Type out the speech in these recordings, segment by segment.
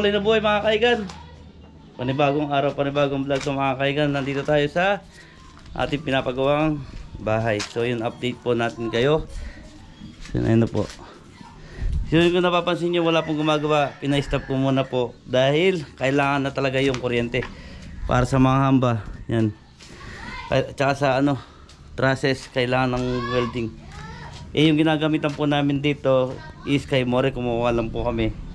Mabuhay na buhay mga kaigan. Panibagong araw, panibagong vlog to mga kaigan. Nandito tayo sa ating pinapagawang bahay. So yun, update po natin kayo. So yun, po. So yun, kung napapansin nyo, wala pong gumagawa. Pina-stop ko muna po. Dahil kailangan na talaga yung kuryente. Para sa mga hamba. Yan. Tsaka sa trusses, kailangan ng welding. Yung ginagamitan po namin dito is kay More. Kumuha lang po kami.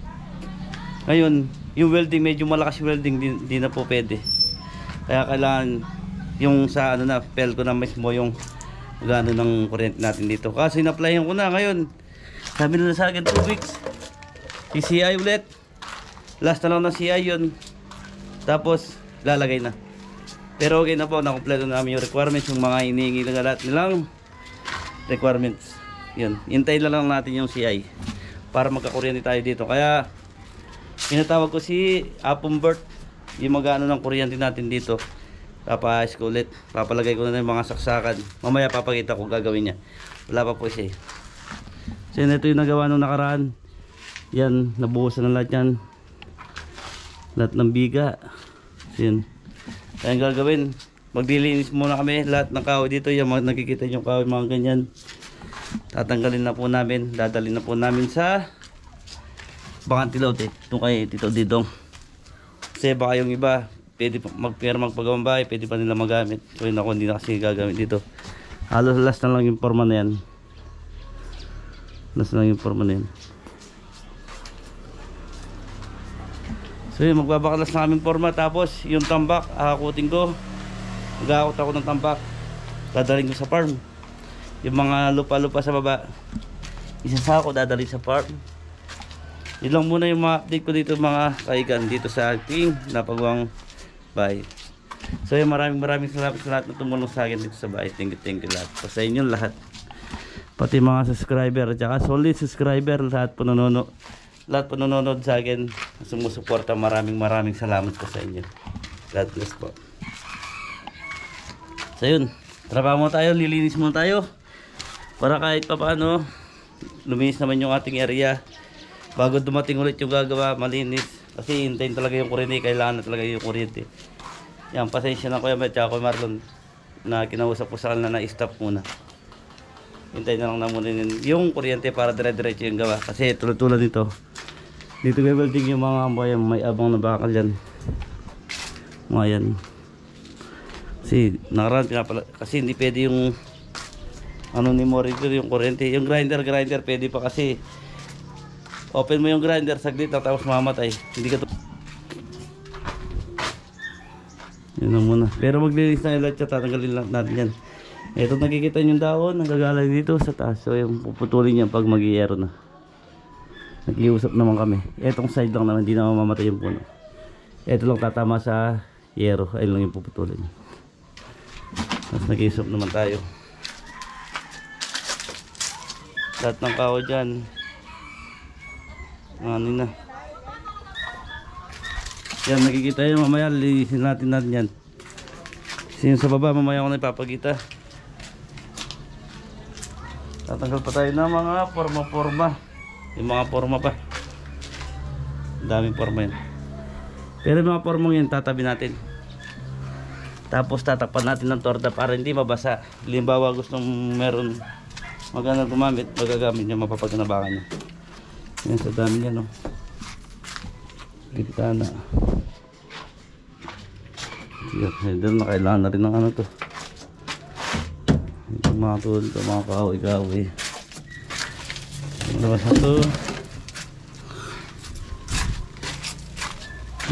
Ngayon, yung welding, medyo malakas yung welding, di na po pwede. Kaya kailangan yung sa pel ko na mismo yung gano ng kuryente natin dito. Kasi in-applyan ko na ngayon. Sabi nila sa akin 2 weeks. CI ulit. Last na lang ng CI yun. Tapos lalagay na. Pero okay na po, nakompleto namin yung requirements, yung mga hinihingi na lahat nilang requirements. Yun, hintayin na lang natin yung CI para magkakuryente tayo dito. Kaya pinatawag ko si Apumbert, yung mag-ano ng kuryente natin dito. Papaayos ko ulit, papalagay ko na yung mga saksakan. Mamaya papakita ko gagawin niya. Wala pa po siya. So yun, ito yung nagawa nung nakaraan. Yan, nabuhusan na lahat yan. Lahat ng biga. So yun, kaya yung gagawin, magdilinis muna kami lahat ng kahoy dito. Yung nakikita yung kahoy, mga ganyan, tatanggalin na po namin, dadalhin na po namin sa Bakantilote, itong kay Tito Didong. Kasi baka yung iba pwede magpagawang bahay, pwede pa nila magamit. So yun, ako hindi na kasi gagamit dito. Halos last na lang yung forma na yan. Last na lang yung forma na yan. So yun, magbabakalas na kaming forma. Tapos yung tambak, akakutin ko. Mag-aakot ako ng tambak, dadaling ko sa farm. Yung mga lupa-lupa sa baba, isasako, dadalhin sa farm. Yun lang muna yung mga update ko dito mga kaigan, dito sa ating napagawang bahay. So yun, maraming salamat sa lahat na tumulong sa akin dito sa bahay. Thank you lahat. Sa inyo lahat, pati mga subscriber at saka solid subscriber, lahat po nanonood sa akin, sumusuporta. Maraming salamat po sa inyo. God bless po. So yun, trabaho mo tayo, lilinis mo tayo para kahit pa paano luminis naman yung ating area. Bago dumating ulit yung gagawa, malinis. Kasi hintayin talaga yung kuryente, kailangan na talaga yung kuryente. Yan, pasensya na Kuya Met, tsaka Kuya Marlon, na kinausap ko sa kanila na i-stop muna. Hintayin na lang muna yung kuryente para dire-diretso yung gawa. Kasi tulad nito, dito may welding yung mga ambayan, may abang na bakal dyan. Mga yan. Kasi nakaraan pinapala, kasi hindi pwede yung ni Morito, yung kuryente. Yung grinder pwede pa kasi open mo yung grinder saglit tapos mamatay. Hindi ka yun na muna. Pero maglilinis na lahat siya, tatanggalin lang natin yan. Ito nakikita yung dahon, nagagalang dito sa taas. So yung puputulin yan pag mag-iero na. Nag-iusap naman kami. Etong side lang naman, hindi na mamamatay yung puno. Ito lang tatama sa yero, ayun lang yung puputulin. Tapos nag-iusap naman tayo. Lahat ng kahoy dyan, ano na yan, nakikita yun. Mamaya lilisin natin yan. Kasi yung sa baba mamaya ako na ipapagita. Tatanggal pa tayo ng mga forma. Yung mga forma pa, daming forma yan. Pero yung mga forma yan tatabi natin. Tapos tatapan natin ng torda para hindi mabasa. Halimbawa gustong meron magana gumamit, magagamit niya, mapapaganabakan niya. Yan, sa dami niya, no? Kita na. Yan, na kailangan na rin ng to. Ito mga tool, ito mga kahoy. Lalabas na to.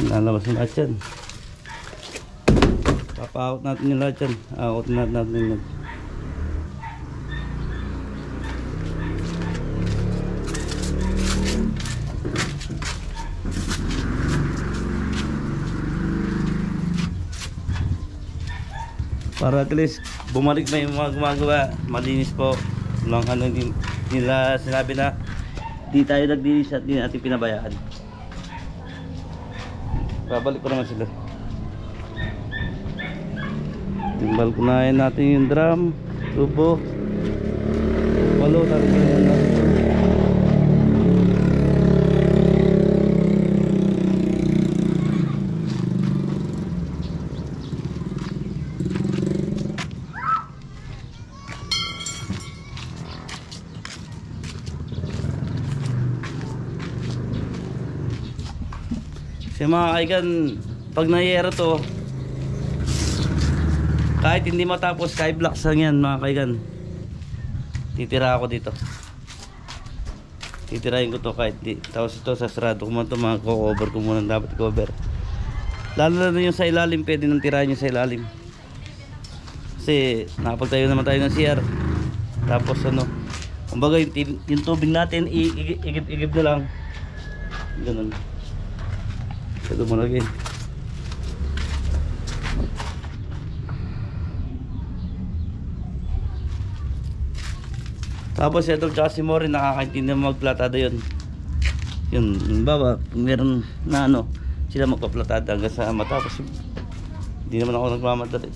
Lalabas na lahat yan. Papa-out natin yung lahat yan. Out natin yung para at least bumalik na yung mga gumagawa, malinis po. Lang nila sinabi na di tayo naglinis at di natin pinabayaan. Babalik ko naman sila. Timbal ko na natin yung drum, tubo, palo, tapos Kasi mga kaigan, pag nayero to, kahit hindi matapos, skyblocks lang yan mga kaigan. Titira ako dito. Titirahin ko to kahit di. Tapos ito sa sarado ko muna to, mga cover ko muna dapat cover. Lalo na yung sa ilalim, pwede nang tirahin yung sa ilalim. Kasi nakapagtayo naman tayo ng CR. Tapos ano, kumbaga yung tubig natin, igib na lang. Ganun. Ito mo lagi. Tapos itong chassis mo rin, nakakaintindi na magplatada yun. Yun, baba, meron na ano, sila magpaplatada hanggang sa matapos. Hindi naman ako nagmamadali.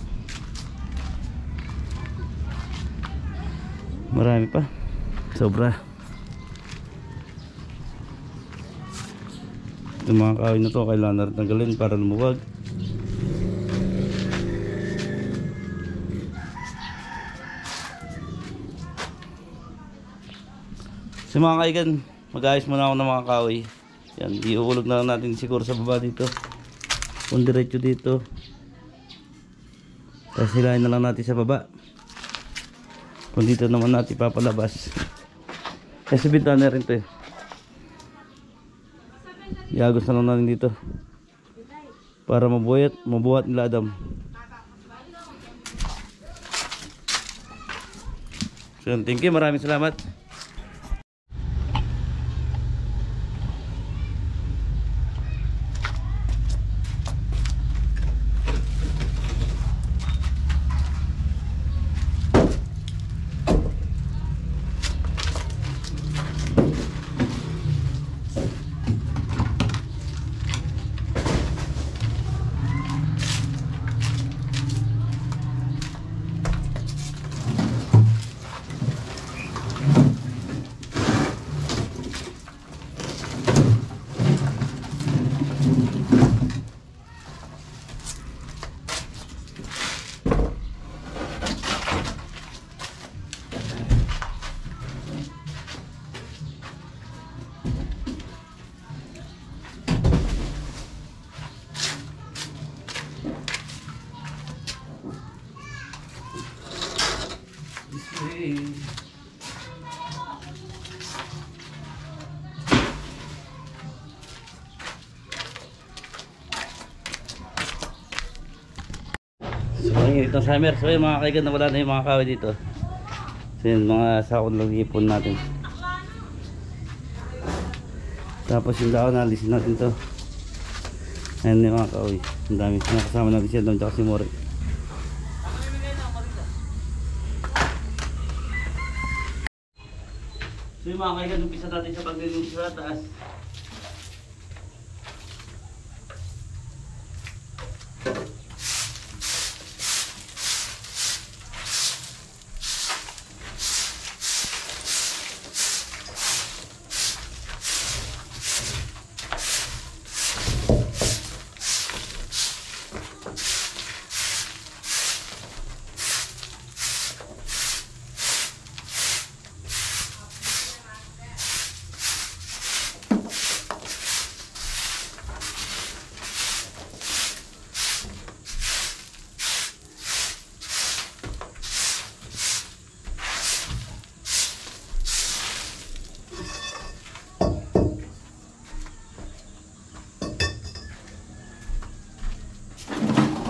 Marami pa. Sobra. Itong mga kahoy na to, kailangan na rin tanggalin para lumuwag. So mga kaigan, mag-ayos muna ako ng mga kahoy. Yan, iuulog na lang natin siguro sa baba dito. Kung diretso dito. Tapos hilahin na lang natin sa baba. Kung dito naman natin papalabas. Kasi bintana rin to eh. Iagos na lang natin dito. Para mabuhat nila Adam. So thank you, maraming salamat. So ngayon itong summer, so yung mga kaigan, nawala na yung mga kahoy dito. So yun, mga sakon lang ipon natin. Tapos yung daon, alisin natin to. Ayan yung mga kahoy, ang dami. Nakasama natin siya doon, tsaka si Mori. So yung mga kaigan, umpisa natin sa paglilinis sa taas.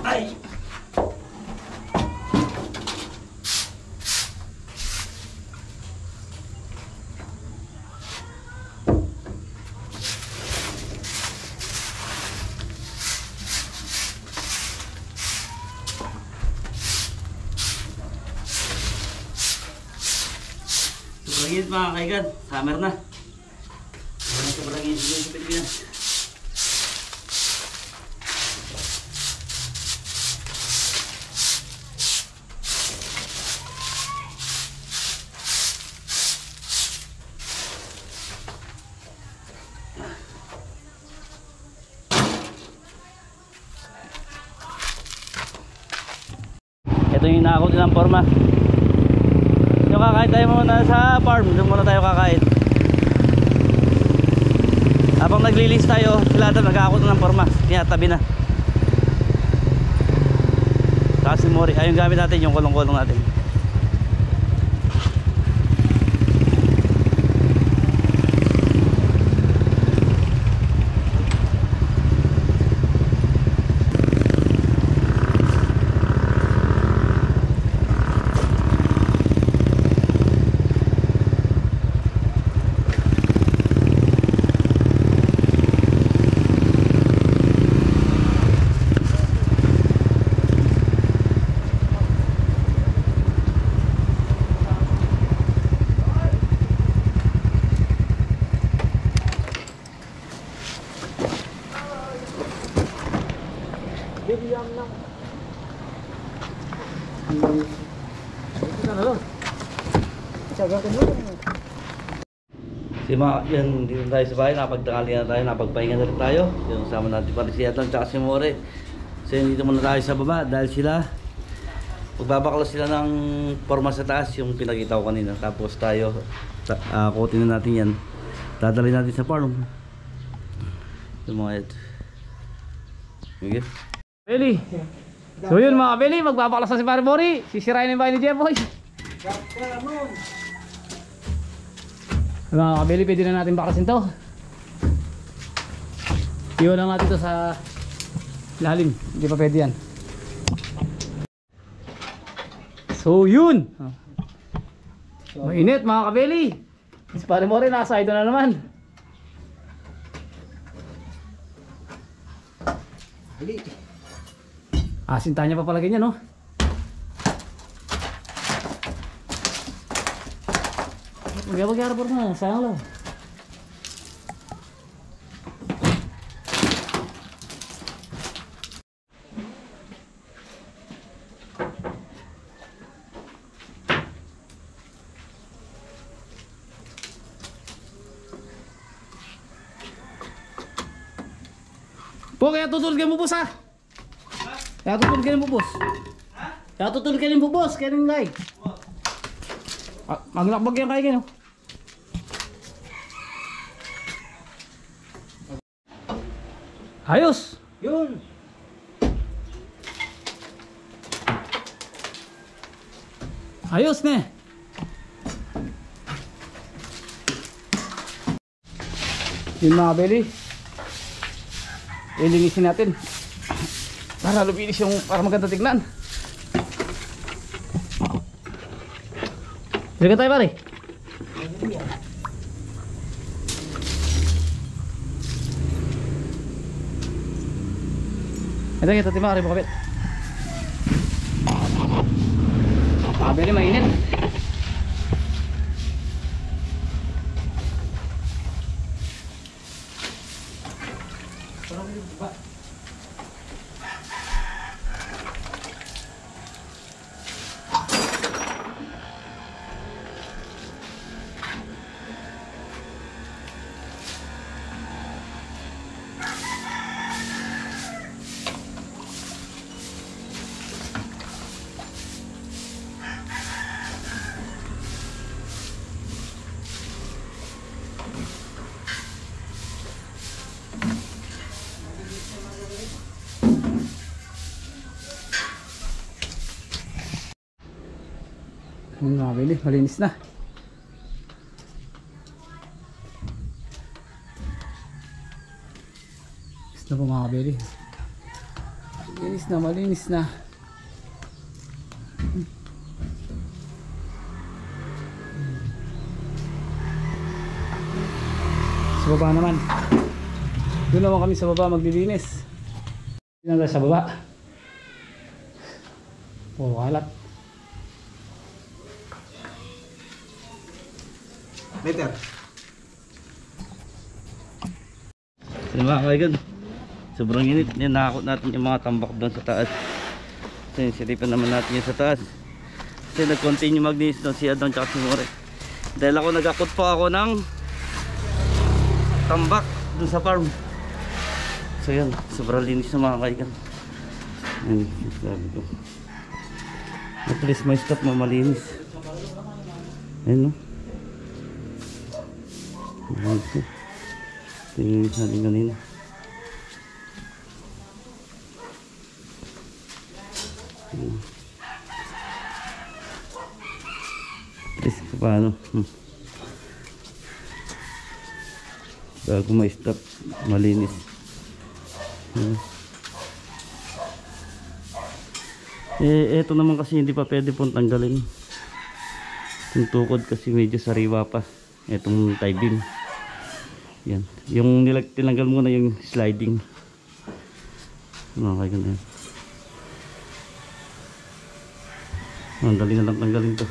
Ay! Sobrang init mga kaigan, summer na. Sobrang init dito sa Pilipinas. Ito yung inaakot nilang forma. Yung kakain tayo muna sa farm. Doon muna tayo kakain. Habang naglilis tayo, sila daw nag-aakot ng forma. Kaya tabi na. Tapos si Mori, ayun gamit natin yung kulong-kulong natin. Yan, dito tayo sa bahay, napagtangali na tayo, napagpahinga na rin tayo. Yung sama natin pa rin si Atlan at si More. So dito muna tayo sa baba dahil sila magbabaklas sila ng forma sa taas, yung pinakita ko kanina. Tapos tayo, kutin na natin yan, dadalhin natin sa farm. Yung mga ito. Okay. Beli. So yun mga Beli, magbabaklas na si Pare Mori. Sisirain yung bahay ni Jeboy. Mga kabeli, pwede na natin baklasin to. Iwan lang natin to sa lalim. Hindi pa pwede yan. So yun. Mainit mga kabeli. Si Pare Mori nasa ito na naman. Asinta niya pa pala ganyan, no? Magyabag-yarap po na, sayang lang. Po, kaya tutulog kayo mo, boss, ha? Kaya tutulog kayo mo, boss. Kaya tutulog kayo mo, boss, kaya rin like. Maglakbag yan kayo kayo. Ayos! Yun! Ayos ne! Yun mga beli, ilinisin natin para luminis yung, para maganda tignan. Sige tayo pare. Ito kita timah rin po kapit. Kabili mainit. Mga kabili, malinis na. Malinis na po mga kabili. Malinis na, malinis na. Sa baba naman. Doon naman kami sa baba maglilinis. Doon naman sa baba. Oh, kalat. Better. So mga kaigan, sobrang init. Nakakot natin yung mga tambak doon sa taas. So silipan naman natin yung sa taas. Kasi nag-continue maglinis doon si Adon at si More. Dahil ako nag-akot pa ako ng tambak doon sa farm. So yan, sobrang linis na mga kaigan. Yan, sabi ko. At least may stop na malinis. Ayan no. Tinilis natin kanina. Is paano? Bago ma-stop, malinis. Eto naman kasi hindi pa pwede pong tanggalin. Yung tukod kasi medyo sariwa pa. Etong tie beam. Yan. Yung tinanggal muna yung sliding. Okay, ganun yan. Ang dali na lang tanggalin to.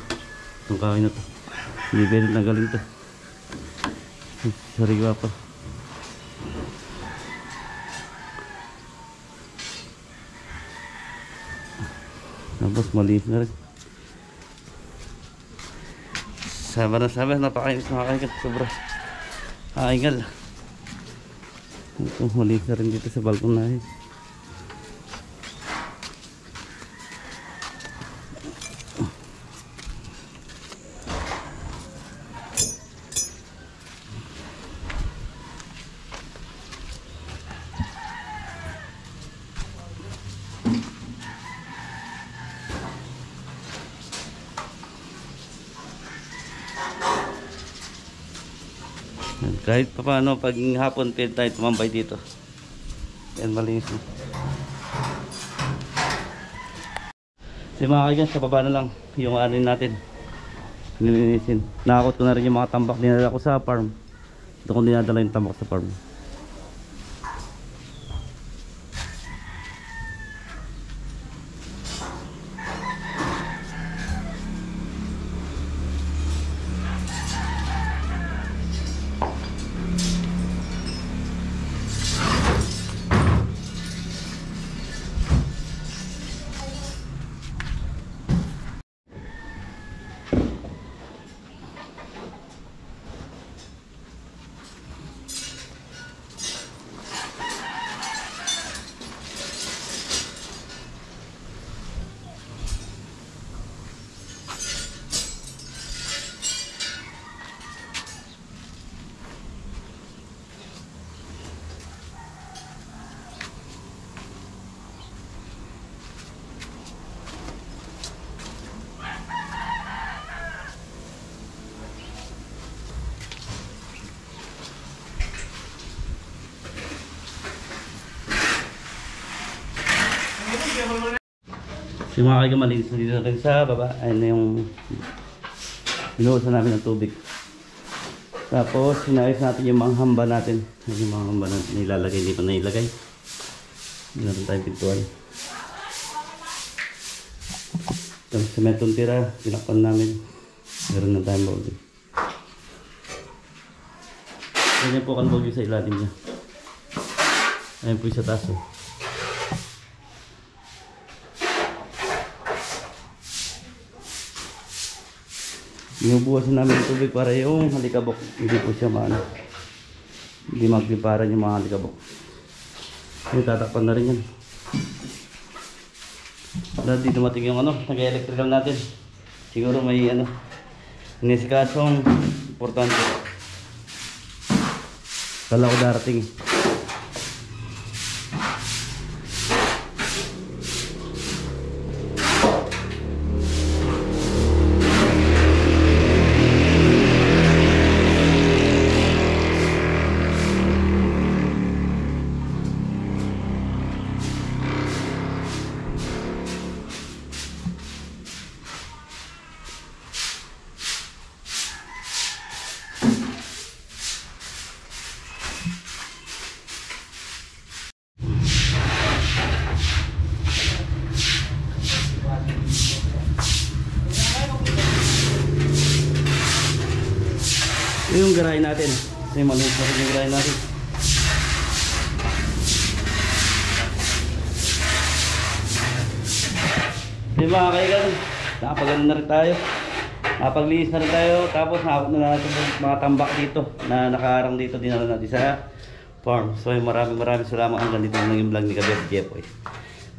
Itong kahoy na to. Hindi pwede tanggalin to. Sariwa pa. Tapos malinis na rin. Sabi, napakainis makakaingat. Sobra kaingal. Ito, malinis na rin dito sa balkon na eh. Kahit pa paano, pag hapon pwede tayo tumambay dito. Yan, malinis na. So mga kaigan, sa baba na lang yung anin natin. Nilinisin. Nakakot ko na rin yung mga tambak dinala ko sa farm. Doon ko dinadala yung tambak sa farm. Yung mga kaigan, malinis na dito natin sa baba. Ayun na yung binuhusan namin ng tubig. Tapos sinayos natin yung mga hamba natin. Yung mga hamba natin nilalagay, hindi pa nailagay. Hindi natin tayong pintuan. Yung sementong tira, tinakpan namin. Meron na tayong bawal. Ganyan po kalbog yung sa ilalim niya. Ayun po yung sa taas. Binubuhasan namin ng tubig para yung halikabok hindi po siya maano, hindi magpiparan yung mga halikabok. Yung tatakpan na rin yan. Dahil dito mating yung nag-electrical natin. Siguro may nisikasong importante. Kala ko darating. Yung garahe natin. Yung maliit na rin yung garahe natin. Di ba kaigan? Nakapagano na rin tayo. Nakapaglinis na rin tayo. Tapos nakapag na natin mga tambak dito na nakaharang dito. Dinala natin sa farm. So maraming salamat. Hanggang dito lang yung vlog ni Kabet Jepoy.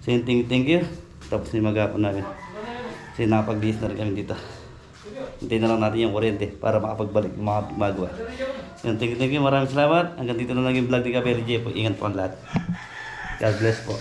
So thank you. Tapos yung mag-apon namin. Kasi nakapaglinis na rin kami dito. Hintayin na lang natin yung kuryente para makapagbalik yung mga magawa. Yun, thank you, maraming salamat. Hanggang dito na lang yung vlog ni Kabeli J po. Ingat po ang lahat. God bless po.